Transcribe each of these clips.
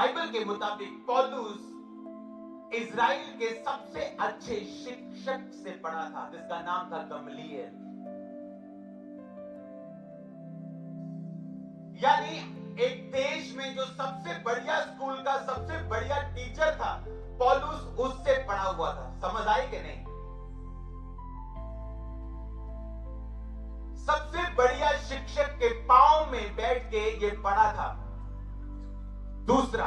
Bible के मुताबिक पौलुस इजराइल के सबसे अच्छे शिक्षक से पढ़ा था, जिसका नाम था गमलीएल। यानी एक देश में जो सबसे बढ़िया स्कूल का सबसे बढ़िया टीचर था, पौलुस उससे पढ़ा हुआ था। समझ आई कि नहीं? सबसे बढ़िया शिक्षक के पांव में बैठ के ये पढ़ा था। दूसरा,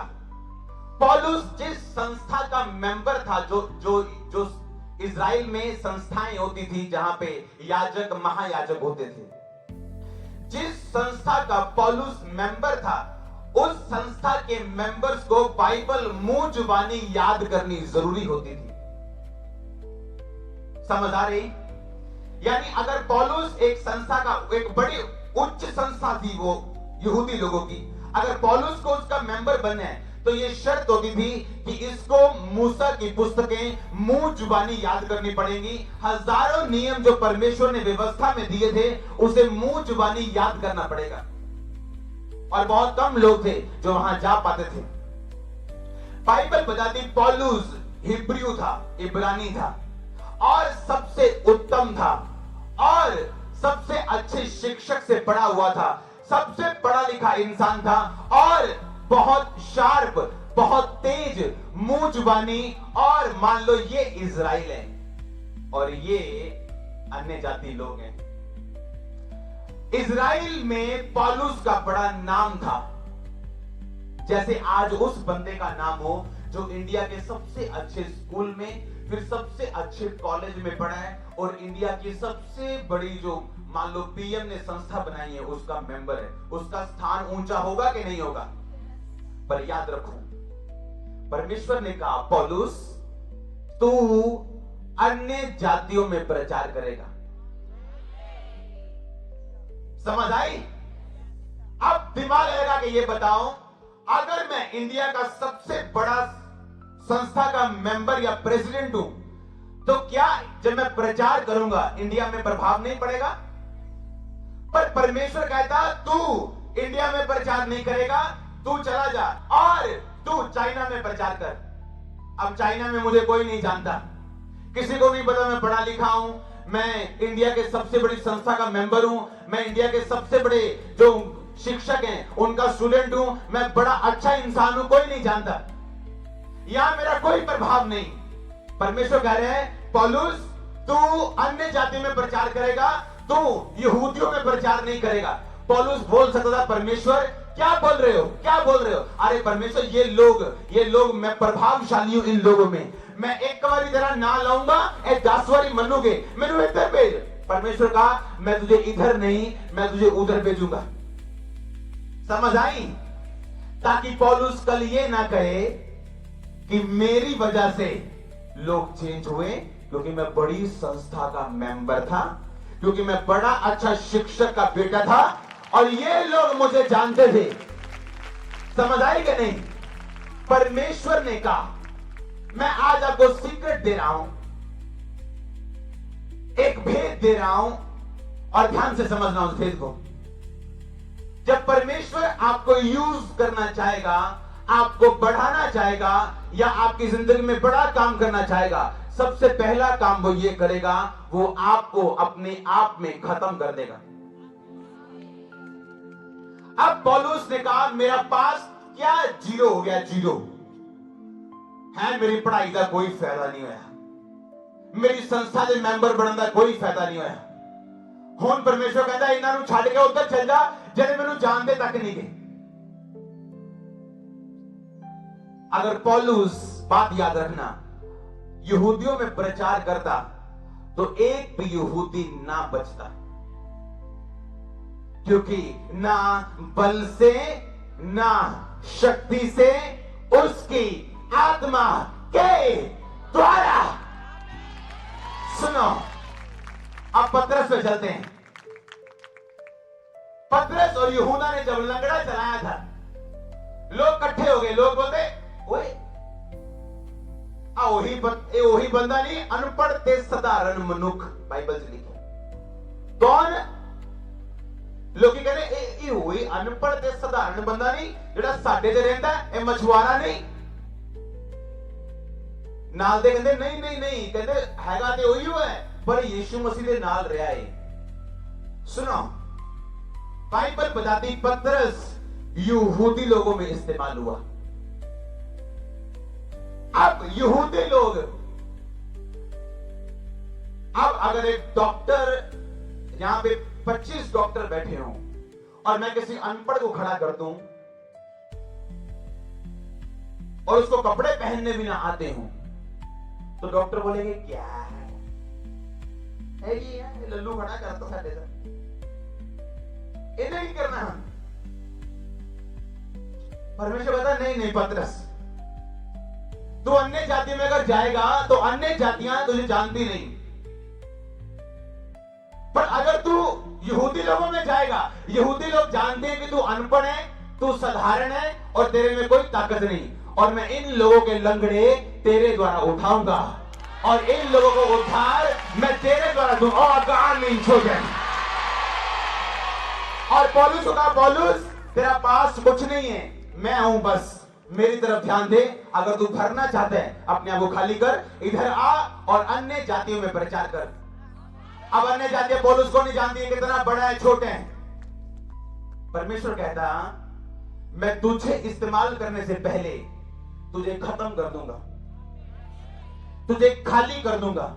पौलुस जिस संस्था का मेंबर था, जो इजराइल में संस्थाएं होती थी जहां पे याजक महायाजक होते थे, जिस संस्था का पौलुस मेंबर था, उस संस्था के मेंबर्स को बाइबल मुंह जुबानी याद करनी जरूरी होती थी। समझ आ रही? यानी अगर पौलुस एक संस्था का, एक बड़ी उच्च संस्था थी वो यहूदी लोगों की, अगर पौलुस को उसका मेंबर बनना है तो ये शर्त होती थी कि इसको मूसा की पुस्तकें मुंह जुबानी याद करनी पड़ेंगी। हजारों नियम जो परमेश्वर ने व्यवस्था में दिए थे उसे मुंह जुबानी याद करना पड़ेगा, और बहुत कम लोग थे जो वहां जा पाते थे। बाइबल बताती पौलुस हिब्रू था, इब्रानी था, और सबसे उत्तम था, और सबसे अच्छे शिक्षक से पढ़ा हुआ था, सबसे पढ़ा लिखा इंसान था, और बहुत शार्प, बहुत तेज मुंह जुबानी। और मान लो ये इजराइल है और ये अन्य जाति लोग हैं। इजराइल में पौलुस का बड़ा नाम था, जैसे आज उस बंदे का नाम हो जो इंडिया के सबसे अच्छे स्कूल में, फिर सबसे अच्छे कॉलेज में पढ़ा है, और इंडिया की सबसे बड़ी जो मान लो पीएम ने संस्था बनाई है उसका मेंबर है। उसका स्थान ऊंचा होगा कि नहीं होगा? पर याद रखो, परमेश्वर ने कहा पौलुस तू अन्य जातियों में प्रचार करेगा। समझ आई? अब दिमाग लगा कि ये बताओ, अगर मैं इंडिया का सबसे बड़ा संस्था का मेंबर या प्रेसिडेंट हूं, तो क्या जब मैं प्रचार करूंगा इंडिया में प्रभाव नहीं पड़ेगा? पर परमेश्वर कहता तू इंडिया में प्रचार नहीं करेगा, तू चला जा और तू चाइना में प्रचार कर। अब चाइना में मुझे कोई नहीं जानता, किसी को नहीं पता मैं पढ़ा लिखा हूं, मैं इंडिया के सबसे बड़ी संस्था का मेंबर हूं, मैं इंडिया के सबसे बड़े जो शिक्षक हैं उनका स्टूडेंट हूं, मैं बड़ा अच्छा इंसान हूं, कोई नहीं जानता, यहां मेरा कोई प्रभाव नहीं। परमेश्वर कह रहे हैं पौलुस तू अन्य जाति में प्रचार करेगा, तू यहूदियों में प्रचार नहीं करेगा। पौलुस बोल सकता था परमेश्वर क्या बोल रहे हो, क्या बोल रहे हो? अरे परमेश्वर ये लोग मैं प्रभावशाली हूं इन लोगों में, मैं एक बारी तेरा ना लाऊंगा, 10 बारी मनोगे, मैंने इधर भेज। परमेश्वर कहा मैं तुझे इधर नहीं, मैं तुझे उधर भेजूंगा। समझ आई? ताकि पौलुस कल ये ना कहे कि मेरी वजह से लोग चेंज हुए, क्योंकि मैं बड़ी संस्था का मेंबर था, क्योंकि मैं बड़ा अच्छा शिक्षक का बेटा था, और ये लोग मुझे जानते थे। समझ आई कि नहीं? परमेश्वर ने कहा, मैं आज आपको सीक्रेट दे रहा हूं, एक भेद दे रहा हूं, और ध्यान से समझना उस भेद को। जब परमेश्वर आपको यूज करना चाहेगा, आपको बढ़ाना चाहेगा, या आपकी जिंदगी में बड़ा काम करना चाहेगा, सबसे पहला काम वो ये करेगा, वो आपको अपने आप में खत्म कर देगा। अब पौलुस ने कहा मेरा पास क्या जीरो हो गया, जीरो है, मेरी पढ़ाई का कोई फायदा नहीं होया, मेरी संस्था के मेंबर बनने का कोई फायदा नहीं होया। हुण परमेश्वर कहता है इन्हां नूं छड्ड के उधर चल जा जिहड़े मैनूं जानदे तक नहीं गए। अगर पौलुस, बात याद रखना, यहूदियों में प्रचार करता तो एक भी यहूदी ना बचता, क्योंकि ना बल से ना शक्ति से, उसकी आत्मा के द्वारा। सुनो, अब पतरस पे चलते हैं। पतरस और यूहन्ना ने जब लंगड़ा चलाया था, लोग इकट्ठे हो गए, लोग बोलते ओए ओही बंदा नहीं, अनपढ़ ते साधारण मनुख, बाइबल से लिखा। कौन? ਲੋਕੀ ਕਹਿੰਦੇ ਇਹ ਹੋਈ ਅਨਪੜ੍ਹ ਤੇ ਸਧਾਰਨ ਬੰਦਾ ਨਹੀਂ ਜਿਹੜਾ ਸਾਡੇ ਤੇ ਰਹਿੰਦਾ, ਇਹ ਮਛੁਆਰਾ ਨਹੀਂ। ਨਾਲ ਦੇ ਕਹਿੰਦੇ ਨਹੀਂ ਨਹੀਂ ਨਹੀਂ, ਕਹਿੰਦੇ ਹੈਗਾ ਤੇ ਉਹੀ ਹੈ, ਪਰ यीशु मसीह के नाल रहा है। सुनो, बाइबल बताती पतरस यहूदी लोगों में इस्तेमाल हुआ। अब यहूदी लोग, अब अगर एक डॉक्टर, यहां पे 25 डॉक्टर बैठे हों और मैं किसी अनपढ़ को खड़ा कर दूं और उसको कपड़े पहनने भी ना आते हों, तो डॉक्टर बोलेंगे क्या है ये लल्लू खड़ा कर तो साडे दा, इन्हें ही करना है। परमेश्वर कहता नहीं नहीं पतरस, तू अन्य जाति में अगर जाएगा तो अन्य जातियां तुझे जानती नहीं, पर अगर तू यहूदी लोगों में जाएगा, यहूदी लोग जानते हैं कि तू अनपढ़ है, तू साधारण है और तेरे में कोई ताकत नहीं, और मैं इन लोगों के लंगड़े तेरे द्वारा उठाऊंगा और इन लोगों को उद्धार मैं तेरे द्वारा दूंगा। और पौलुस को कहा, पौलुस तेरा पास कुछ नहीं है, मैं हूं, बस मेरी तरफ ध्यान दे। अगर तू भरना चाहता है अपने आप को खाली कर, इधर आ और अन्य जातियों में प्रचार कर। अब अन्य जातियां पौलुस को नहीं जानती है कितना बड़ा है छोटे है। परमेश्वर कहता मैं तुझे इस्तेमाल करने से पहले तुझे खत्म कर दूंगा, तुझे खाली कर दूंगा।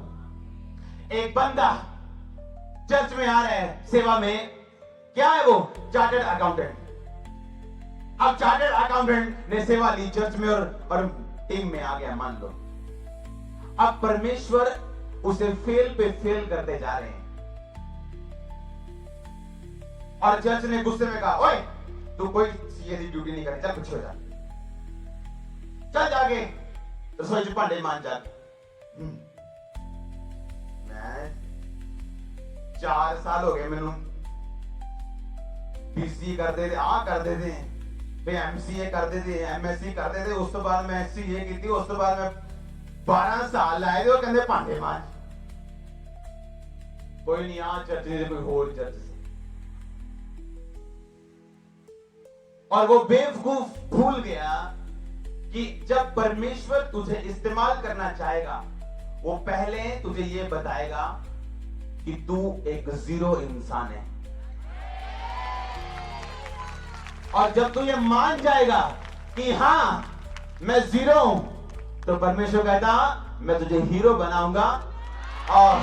एक बंदा चर्च में आ रहा है सेवा में, क्या है वो? Chartered accountant. अब चार्टर्ड अकाउंटेंट ने सेवा ली चर्च में और टीम में आ गया मान लो। अब परमेश्वर उसे फेल पे फेल करते जा रहे हैं और चर्च ने गुस्से में कहा, ओए तू कोई सीए की ड्यूटी नहीं करे, चल कुछ हो जा, चल जाके रसोई च भांडे मान जा। मैं 4 साल हो गए मैनू बीसी करते थे, करते थे, एमसीए करते थे, एमएससी करते थे, उस तो बाद मैं सीए की थी, उस तो बाद मैं 12 साल लाए थे, कहते भांडे मांज। कोई नहीं आ चर्च से, कोई होर चर्च से। और वो बेवकूफ भूल गया कि जब परमेश्वर तुझे इस्तेमाल करना चाहेगा, वो पहले तुझे ये बताएगा कि तू एक जीरो इंसान है। और जब तू ये मान जाएगा कि हां मैं जीरो हूं, तो परमेश्वर कहता मैं तुझे हीरो बनाऊंगा और